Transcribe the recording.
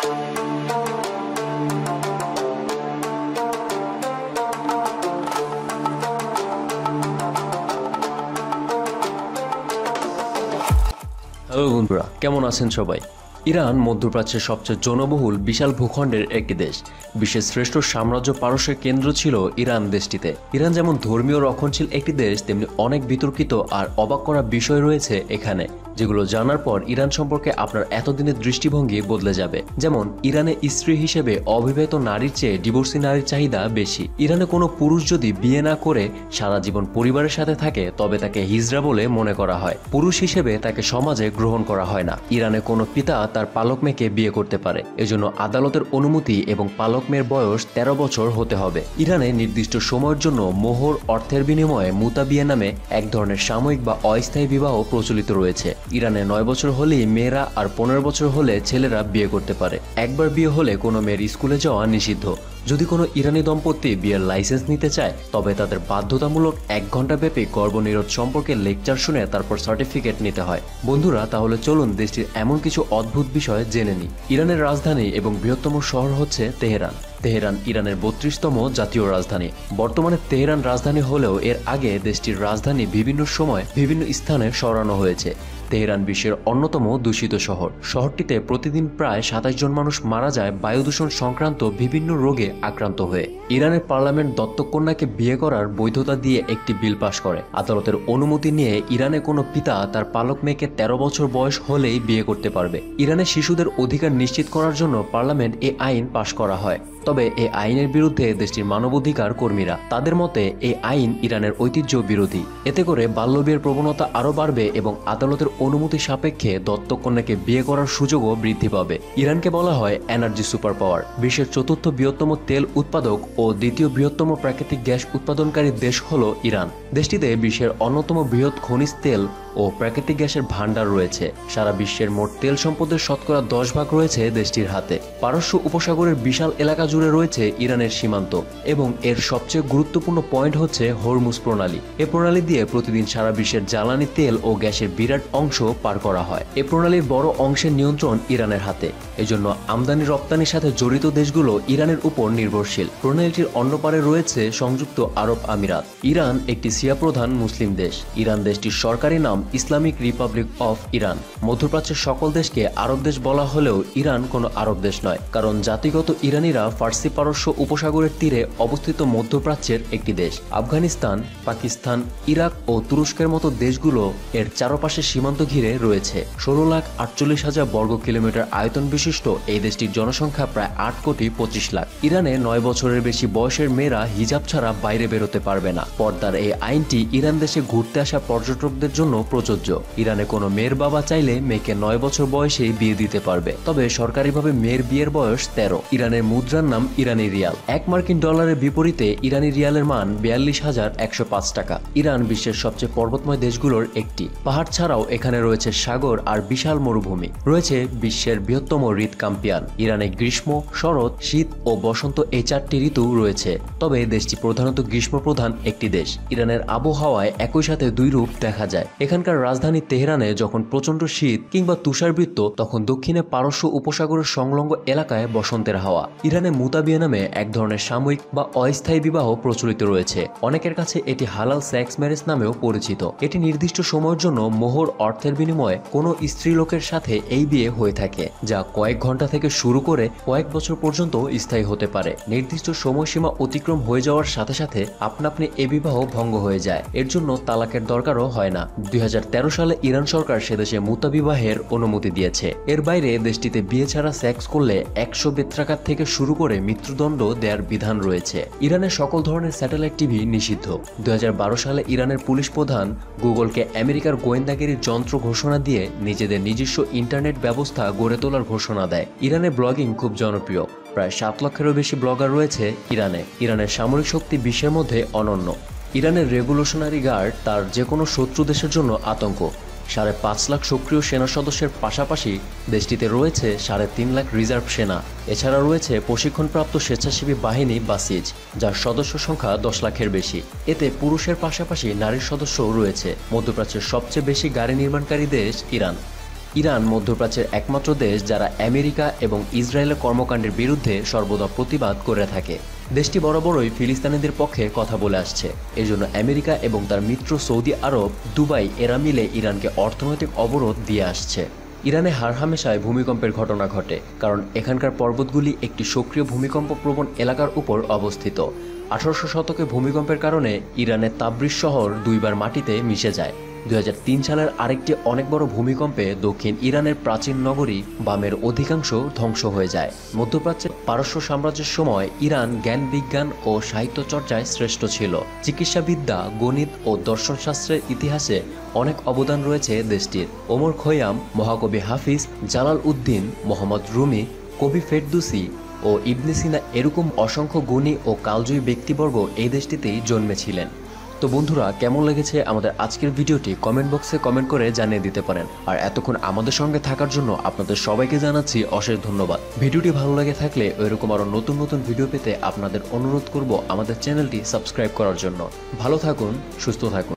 Hello বন্ধুরা, কেমন আছেন সবাই? ইরান মধ্যপ্রাচ্যের সবচেয়ে জনবহুল বিশাল ভূখণ্ডের একটি দেশ। বিশ্বের শ্রেষ্ঠ সাম্রাজ্য পারস্যের কেন্দ্র ছিল ইরান দেশটিতে। ইরান যেমন ধর্মীয় রক্ষণশীল একটি দেশ, তেমনি অনেক বিতর্কিত আর অবাক করা বিষয় রয়েছে এখানে, যেগুলো জানার পর ইরান সম্পর্কে আপনার এতদিনের দৃষ্টিভঙ্গি বদলে যাবে। যেমন ইরানে স্ত্রী হিসেবে অবিবাহিত নারীর চেয়ে ডিভোর্সি নারীর চাহিদা বেশি। ইরানে কোনো পুরুষ যদি বিয়ে না করে সারা জীবন পরিবারের সাথে থাকে, তবে তাকে হিজড়া বলে মনে করা হয়। পুরুষ হিসেবে তাকে সমাজে গ্রহণ করা হয় না। ইরানে কোনো পিতা তার পালক মেয়েকে বিয়ে করতে পারে, এজন্য আদালতের অনুমতি এবং পালক মেয়ের বয়স 13 বছর হতে হবে। ইরানে নির্দিষ্ট সময়ের জন্য মোহর অর্থের বিনিময়ে মুতা বিয়ে নামে এক ধরনের সাময়িক বা অস্থায়ী বিবাহ প্রচলিত রয়েছে। ইরানে 9 বছর হলেই মেয়েরা আর 15 বছর হলে ছেলেরা বিয়ে করতে পারে। একবার বিয়ে হলে কোনো মেয়ের স্কুলে যাওয়া নিষিদ্ধ। যদি কোনো ইরানি দম্পতি বিয়ের লাইসেন্স নিতে চায়, তবে তাদের বাধ্যতামূলক 1 ঘন্টা ব্যাপী গর্ভনিরোধ সম্পর্কে লেকচার শুনে তারপর সার্টিফিকেট নিতে হয়। বন্ধুরা, তাহলে চলুন দেশটির এমন কিছু অদ্ভুত বিষয় জেনে নিই। ইরানের রাজধানী এবং বৃহত্তম শহর হচ্ছে তেহরান। তেহরান ইরানের 32তম জাতীয় রাজধানী। বর্তমানে তেহরান রাজধানী হলেও এর আগে দেশটির রাজধানী বিভিন্ন সময় বিভিন্ন স্থানে সরানো হয়েছে। তেহরান বিশ্বের অন্যতম দূষিত শহর। শহরটিতে প্রতিদিন প্রায় 27 জন মানুষ মারা যায় বায়ু দূষণ সংক্রান্ত বিভিন্ন রোগে আক্রান্ত হয়ে। ইরানের পার্লামেন্ট দত্তক কন্যাকে বিয়ে করার বৈধতা দিয়ে একটি বিল পাশ করে। আদালতের অনুমতি নিয়ে ইরানে কোনো পিতা তার পালক মেয়েকে 13 বছর বয়স হলেই বিয়ে করতে পারবে। ইরানে শিশুদের অধিকার নিশ্চিত করার জন্য পার্লামেন্ট এই আইন পাশ করা হয়। তবে এই আইনের বিরুদ্ধে দেশটির মানবাধিকার কর্মীরা। তাদের মতে এই আইন ইরানের ঐতিহ্য বিরোধী। এতে করে বাল্যবিয়ের প্রবণতা আরও বাড়বে এবং আদালতের অনুমতি সাপেক্ষে দত্তক কন্যাকে বিয়ে করার সুযোগও বৃদ্ধি পাবে। ইরানকে বলা হয় এনার্জি সুপার পাওয়ার। বিশ্বের 4র্থ বৃহত্তম তেল উৎপাদক ও 2য় বৃহত্তম প্রাকৃতিক গ্যাস উৎপাদনকারী দেশ হল ইরান। দেশটিতে বিশ্বের অন্যতম বৃহৎ খনিজ তেল ও প্রাকৃতিক গ্যাসের ভান্ডার রয়েছে। সারা বিশ্বের মোট তেল সম্পদের শতকরা 10 ভাগ রয়েছে দেশটির হাতে। পারস্য উপসাগরের বিশাল এলাকা জুড়ে রয়েছে ইরানের সীমান্ত এবং এর সবচেয়ে গুরুত্বপূর্ণ পয়েন্ট হচ্ছে হরমুজ প্রণালী। এ প্রণালী দিয়ে প্রতিদিন সারা বিশ্বের জ্বালানি তেল ও গ্যাসের বিরাট অংশ পার করা হয়। এ প্রণালীর বড় অংশের নিয়ন্ত্রণ ইরানের হাতে। এজন্য আমদানি রপ্তানির সাথে জড়িত দেশগুলো ইরানের উপর নির্ভরশীল। প্রণালীটির অন্য পারে রয়েছে সংযুক্ত আরব আমিরাত। ইরান একটি শিয়া প্রধান মুসলিম দেশ। ইরান দেশটির সরকারি নাম ইসলামিক রিপাবলিক অফ ইরান। মধ্যপ্রাচ্যের সকল দেশকে আরব দেশ বলা হলেও ইরান কোনো আরব দেশ নয়, কারণ জাতিগত ইরানিরা ফার্সি পারস্য উপসাগরের তীরে অবস্থিত মধ্যপ্রাচ্যের একটি দেশ। আফগানিস্তান, পাকিস্তান, ইরাক ও তুরস্কের মতো দেশগুলো এর চারপাশে সীমান্ত ঘিরে রয়েছে। 16,48,000 বর্গ কিলোমিটার আয়তন বিশিষ্ট এই দেশটির জনসংখ্যা প্রায় 8,25 লাখ। ইরানে 9 বছরের বেশি বয়সের মেয়েরা হিজাব ছাড়া বাইরে বেরোতে পারবে না। পর্দার এই আইনটি ইরান দেশে ঘুরতে আসা পর্যটকদের জন্য প্রযোজ্য। ইরানে কোনো মেয়ের বাবা চাইলে মেয়েকে 9 বছর বয়সেই বিয়ে দিতে পারবে, তবে সরকারিভাবে মেয়ের বিয়ের বয়স 13। ইরানের মুদ্রার নাম ইরানি রিয়াল। 1 মার্কিন ডলারের বিপরীতে ইরানি রিয়ালের মান 42,105 টাকা। ইরান বিশ্বের সবচেয়ে পর্বতময় দেশগুলোর একটি। পাহাড় ছাড়াও এখানে রয়েছে সাগর আর বিশাল মরুভূমি। রয়েছে বিশ্বের বৃহত্তম হৃদকাম্পিয়ান। ইরানে গ্রীষ্ম, শরৎ, শীত ও বসন্ত এই 4টি ঋতু রয়েছে, তবে দেশটি প্রধানত গ্রীষ্মপ্রধান একটি দেশ। ইরানের আবহাওয়ায় একই সাথে 2 রূপ দেখা যায়। এখানকার রাজধানী তেহরানে যখন প্রচন্ড শীত কিংবা তুষারবৃত্ত, তখন দক্ষিণে পারস্য উপসাগরের সংলগ্ন এলাকায় বসন্তের হাওয়া। ইরানে মুতা বিয়ে নামে এক ধরনের সাময়িক বা অস্থায়ী বিবাহ প্রচলিত রয়েছে। অনেকের কাছে এটি হালাল সেক্স ম্যারেজ নামেও পরিচিত। এটি নির্দিষ্ট সময়ের জন্য মোহর অর্থের বিনিময়ে কোনো স্ত্রীলোকের সাথে এই বিয়ে হয়ে থাকে, যা কয়েক ঘন্টা থেকে শুরু করে কয়েক বছর পর্যন্ত স্থায়ী হতে পারে। নির্দিষ্ট সময়সীমা অতিক্রম হয়ে যাওয়ার সাথে সাথে আপনা আপনি এ বিবাহ ভঙ্গ হয়ে যায়। এর জন্য তালাকের দরকারও হয় না। 2013 সালে ইরান সরকার সেদেশে মুতা বিবাহের অনুমতি দিয়েছে। এর বাইরে দেশটিতে বিয়ে ছাড়া সেক্স করলে 100 বেত্রাঘাত থেকে শুরু করে মৃত্যুদণ্ড দেওয়ার বিধান রয়েছে। ইরানের সকল ধরনের স্যাটেলাইট টিভি নিষিদ্ধ। 2012 সালে ইরানের পুলিশ প্রধান গুগলকে আমেরিকার গোয়েন্দাগিরির যন্ত্র ঘোষণা দিয়ে নিজেদের নিজস্ব ইন্টারনেট ব্যবস্থা গড়ে তোলার ঘোষণা দেয়। ইরানে ব্লগিং খুব জনপ্রিয়। প্রায় 7 লাখেরও বেশি ব্লগার রয়েছে ইরানে। ইরানের সামরিক শক্তি বিশ্বের মধ্যে অনন্য। ইরানের রেভলিউশনারি গার্ড তার যে কোনো শত্রু দেশের জন্য আতঙ্ক। 5.5 লাখ সক্রিয় সেনা সদস্যের পাশাপাশি দেশটিতে রয়েছে 3.5 লাখ রিজার্ভ সেনা। এছাড়া রয়েছে প্রশিক্ষণপ্রাপ্ত স্বেচ্ছাসেবী বাহিনী বাসিজ, যার সদস্য সংখ্যা 10 লাখের বেশি। এতে পুরুষের পাশাপাশি নারীর সদস্যও রয়েছে। মধ্যপ্রাচ্যের সবচেয়ে বেশি গাড়ি নির্মাণকারী দেশ ইরান। ইরান মধ্যপ্রাচ্যের একমাত্র দেশ যারা আমেরিকা এবং ইসরায়েলের কর্মকাণ্ডের বিরুদ্ধে সর্বদা প্রতিবাদ করে থাকে। দেশটি বরাবরই ফিলিস্তিনিদের পক্ষে কথা বলে আসছে। এজন্য আমেরিকা এবং তার মিত্র সৌদি আরব, দুবাই এরা মিলে ইরানকে অর্থনৈতিক অবরোধ দিয়ে আসছে। ইরানে হারহামেশায় ভূমিকম্পের ঘটনা ঘটে, কারণ এখানকার পর্বতগুলি একটি সক্রিয় ভূমিকম্প প্রবণ এলাকার উপর অবস্থিত। 1800 শতকে ভূমিকম্পের কারণে ইরানের তাবরিজ শহর দুইবার মাটিতে মিশে যায়। 2003 সালের আরেকটি অনেক বড় ভূমিকম্পে দক্ষিণ ইরানের প্রাচীন নগরী বামের অধিকাংশ ধ্বংস হয়ে যায়। মধ্যপ্রাচ্যের পারস্য সাম্রাজ্যের সময় ইরান জ্ঞান বিজ্ঞান ও সাহিত্য চর্চায় শ্রেষ্ঠ ছিল। চিকিৎসাবিদ্যা, গণিত ও দর্শনশাস্ত্রের ইতিহাসে অনেক অবদান রয়েছে দেশটির। ওমর খৈয়াম, মহাকবি হাফিজ, জালাল উদ্দিন, মোহাম্মদ রুমি, কবি ফেরদৌসি ও ইবনে সিনা এরকম অসংখ্য গুণী ও কালজয়ী ব্যক্তিবর্গ এই দেশটিতেই জন্মেছিলেন। তো বন্ধুরা, কেমন লেগেছে আমাদের আজকের ভিডিওটি কমেন্ট বক্সে কমেন্ট করে জানিয়ে দিতে পারেন। আর এতক্ষণ আমাদের সঙ্গে থাকার জন্য আপনাদের সবাইকে জানাচ্ছি অশেষ ধন্যবাদ। ভিডিওটি ভালো লেগে থাকলে এরকম আরও নতুন নতুন ভিডিও পেতে আপনাদের অনুরোধ করব আমাদের চ্যানেলটি সাবস্ক্রাইব করার জন্য। ভালো থাকুন, সুস্থ থাকুন।